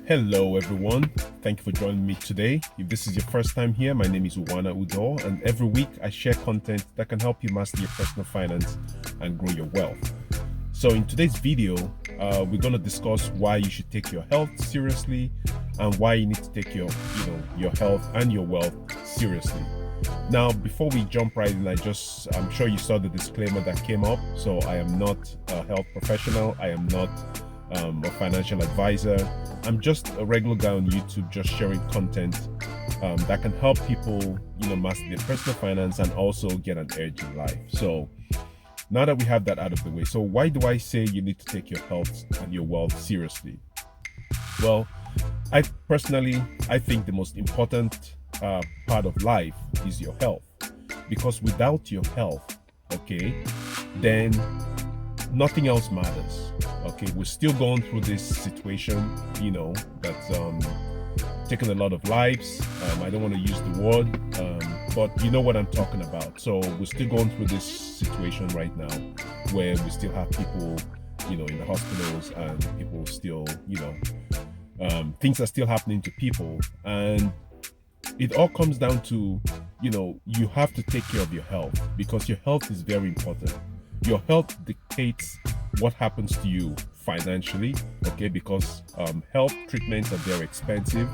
Hello everyone, thank you for joining me today. If this is your first time here, my name is Udoh, and every week I share content that can help you master your personal finance and grow your wealth. So in today's video, we're going to discuss why you should take your health seriously and why you need to take your health and your wealth seriously. Now, before we jump right in, I'm sure you saw the disclaimer that came up. So I am not a health professional. I am not a financial advisor. I'm just a regular guy on YouTube, just sharing content that can help people, master their personal finance and also get an edge in life. So now that we have that out of the way, so why do I say you need to take your health and your wealth seriously? Well, I think the most important part of life is your health, because without your health, then nothing else matters. We're still going through this situation, that's taken a lot of lives. I don't want to use the word, but you know what I'm talking about. So we're still going through this situation right now where we still have people, in the hospitals, and people still, things are still happening to people. And it all comes down to, you have to take care of your health, because your health is very important. Your health dictates what happens to you financially, because health treatments are very expensive.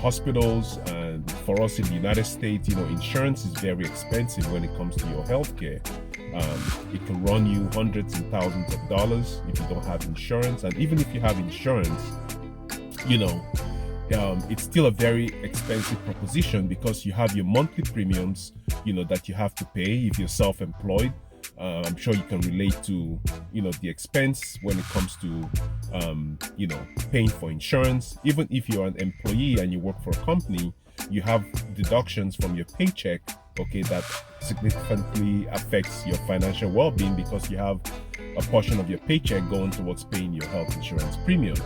Hospitals, and for us in the United States, insurance is very expensive when it comes to your health care. It can run you hundreds and thousands of dollars if you don't have insurance. And even if you have insurance, it's still a very expensive proposition, because you have your monthly premiums, that you have to pay if you're self-employed. I'm sure you can relate to, the expense when it comes to, paying for insurance. Even if you're an employee and you work for a company, you have deductions from your paycheck, that significantly affects your financial well-being, because you have a portion of your paycheck going towards paying your health insurance premium.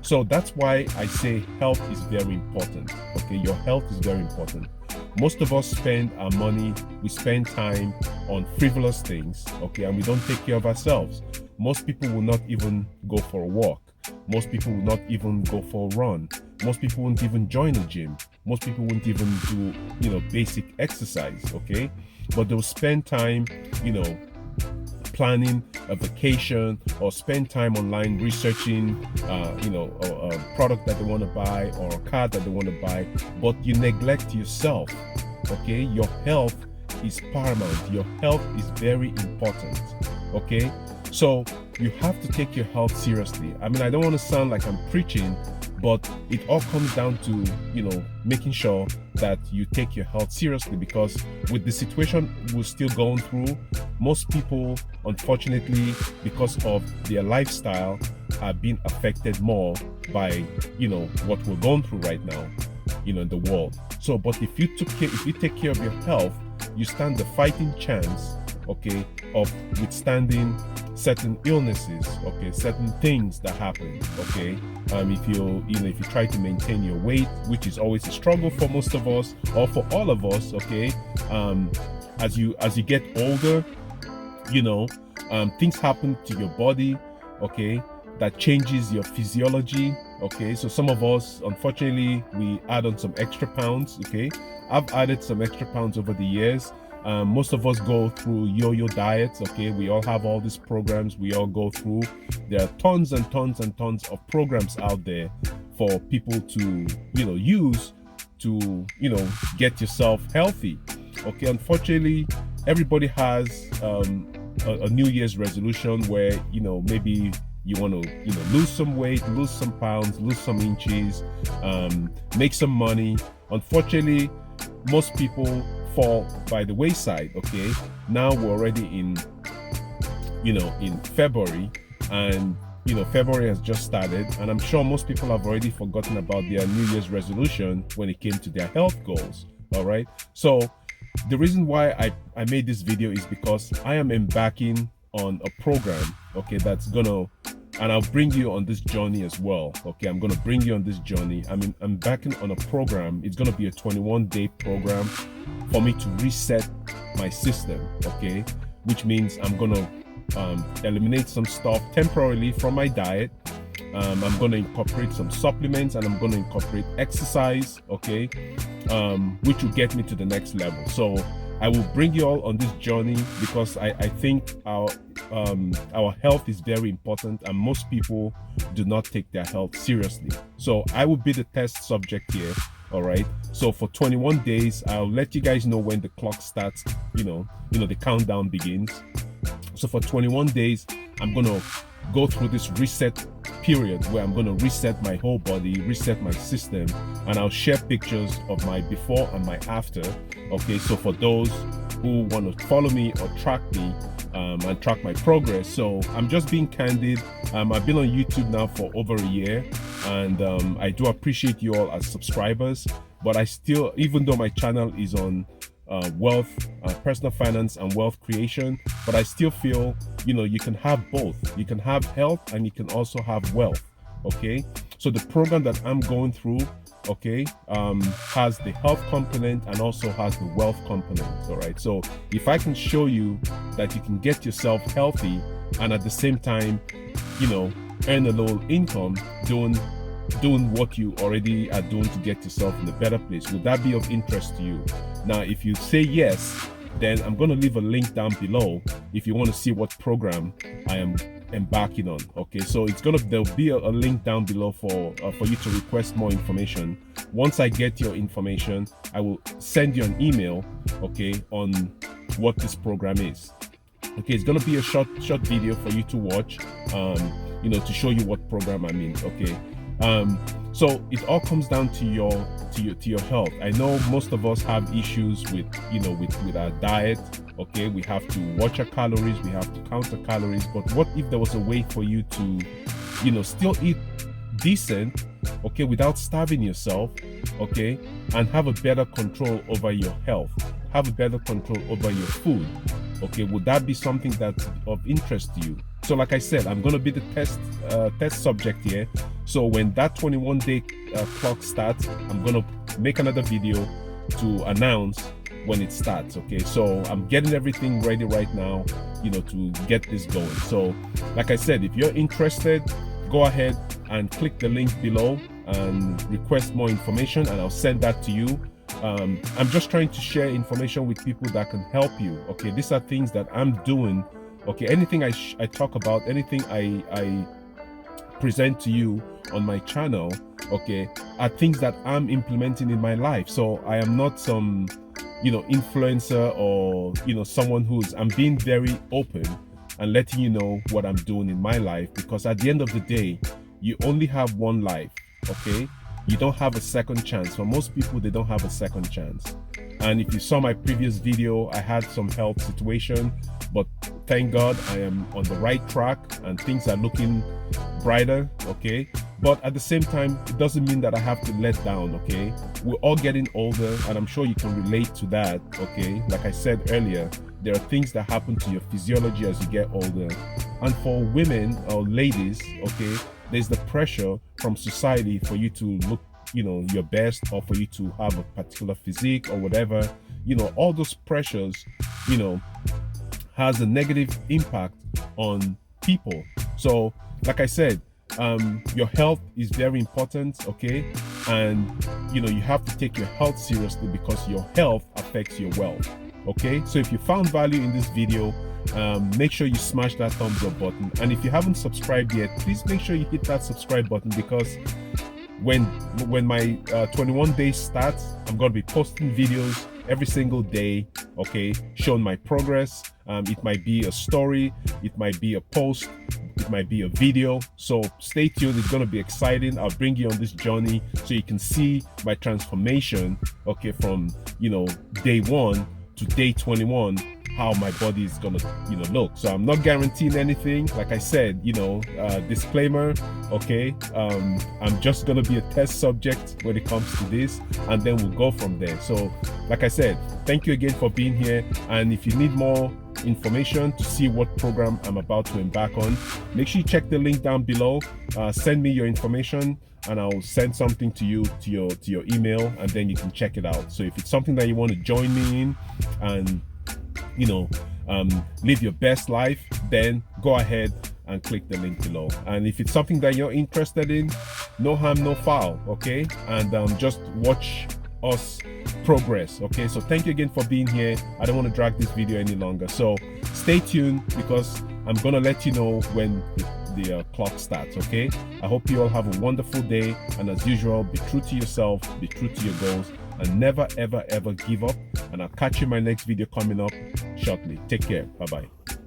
So that's why I say health is very important. Your health is very important. Most of us spend our money, we spend time on frivolous things, and we don't take care of ourselves. Most people will not even go for a walk. Most people will not even go for a run. Most people won't even join a gym. Most people won't even do, basic exercise, But they'll spend time, planning a vacation, or spend time online researching, a product that they want to buy, or a car that they want to buy, but you neglect yourself. Your health is paramount. Your health is very important. So you have to take your health seriously. I don't want to sound like I'm preaching, but it all comes down to, making sure that you take your health seriously, because with the situation we're still going through, most people, unfortunately, because of their lifestyle, are being affected more by, what we're going through right now, in the world. So, but if you take care of your health, you stand the fighting chance, of withstanding certain illnesses, certain things that happen, if you try to maintain your weight, which is always a struggle for most of us, or for all of us, as you get older, things happen to your body, that changes your physiology, so some of us, unfortunately, we add on some extra pounds, I've added some extra pounds over the years. Most of us go through yo-yo diets, we all have all these programs we all go through. There are tons and tons and tons of programs out there for people to, use to, get yourself healthy. Unfortunately, everybody has a New Year's resolution where, maybe you want to, lose some weight, lose some pounds, lose some inches, make some money. Unfortunately, most people fall by the wayside. Now we're already in February, and February has just started, and I'm sure most people have already forgotten about their New Year's resolution when it came to their health goals. All right, so the reason why I made this video is because I am embarking on a program, that's gonna, and I'll bring you on this journey as well. I'm gonna bring you on this journey. I'm embarking on a program. It's gonna be a 21-day program for me to reset my system, which means I'm gonna eliminate some stuff temporarily from my diet, I'm going to incorporate some supplements, and I'm going to incorporate exercise, okay, which will get me to the next level. So I will bring you all on this journey because I think our health is very important, and most people do not take their health seriously. So I will be the test subject here. All right, so for 21 days, I'll let you guys know when the clock starts, the countdown begins. So for 21 days, I'm gonna go through this reset period where I'm gonna reset my whole body, reset my system, and I'll share pictures of my before and my after. Okay, so for those who want to follow me or track me and track my progress. So I'm just being candid. I've been on YouTube now for over a year, and I do appreciate you all as subscribers, but I still, even though my channel is on wealth, personal finance and wealth creation, but I still feel, you can have both. You can have health and you can also have wealth. Okay, so the program that I'm going through, okay, has the health component and also has the wealth component. All right, so if I can show you that you can get yourself healthy and at the same time, earn a little income doing what you already are doing to get yourself in a better place, would that be of interest to you? Now, if you say yes, then I'm going to leave a link down below if you want to see what program I am embarking on. Okay, so there'll be a link down below for you to request more information. Once I get your information, I will send you an email, okay, on what this program is. Okay, it's going to be a short video for you to watch, to show you what program I'm in. Okay, so it all comes down to your health. I know most of us have issues with our diet. Okay, we have to watch our calories, we have to count our calories, but what if there was a way for you to still eat decent, okay, without starving yourself, okay, and have a better control over your health, have a better control over your food? Okay, would that be something that's of interest to you? So like I said, I'm going to be the test subject here. So when that 21-day clock starts, I'm going to make another video to announce when it starts. Okay, so I'm getting everything ready right now, to get this going. So like I said, if you're interested, go ahead and click the link below and request more information, and I'll send that to you. I'm just trying to share information with people that can help you. Okay, these are things that I'm doing. Okay, anything I talk about, anything I present to you on my channel, okay, are things that I'm implementing in my life. So I am not some influencer or someone I'm being very open and letting you know what I'm doing in my life, because at the end of the day, you only have one life. Okay, you don't have a second chance. For most people, they don't have a second chance. And if you saw my previous video, I had some health situation, but thank God I am on the right track and things are looking brighter. Okay, but at the same time, it doesn't mean that I have to let down. Okay, we're all getting older, and I'm sure you can relate to that. Okay, like I said earlier, there are things that happen to your physiology as you get older, and for women or ladies, okay, there's the pressure from society for you to look your best, or for you to have a particular physique or whatever. All those pressures has a negative impact on people. So like I said, your health is very important. Okay, and you have to take your health seriously, because your health affects your wealth. Okay, so if you found value in this video, make sure you smash that thumbs up button, and if you haven't subscribed yet, please make sure you hit that subscribe button, because when my 21 days starts, I'm going to be posting videos every single day, okay, showing my progress. It might be a story, it might be a post, it might be a video. So stay tuned, it's going to be exciting. I'll bring you on this journey so you can see my transformation, okay, from day 1 to day 21, how my body is gonna look. So I'm not guaranteeing anything. Like I said, disclaimer, okay, I'm just gonna be a test subject when it comes to this, and then we'll go from there. So like I said, thank you again for being here, and if you need more information to see what program I'm about to embark on, make sure you check the link down below. Send me your information and I'll send something to you to your email, and then you can check it out. So if it's something that you want to join me in and live your best life, then go ahead and click the link below. And if it's something that you're interested in, no harm, no foul, okay? And just watch us progress, okay? So thank you again for being here. I don't want to drag this video any longer, so stay tuned because I'm gonna let you know when the clock starts, okay? I hope you all have a wonderful day, and as usual, be true to yourself, be true to your goals, and never ever ever give up. And I'll catch you in my next video coming up shortly. Take care. Bye bye.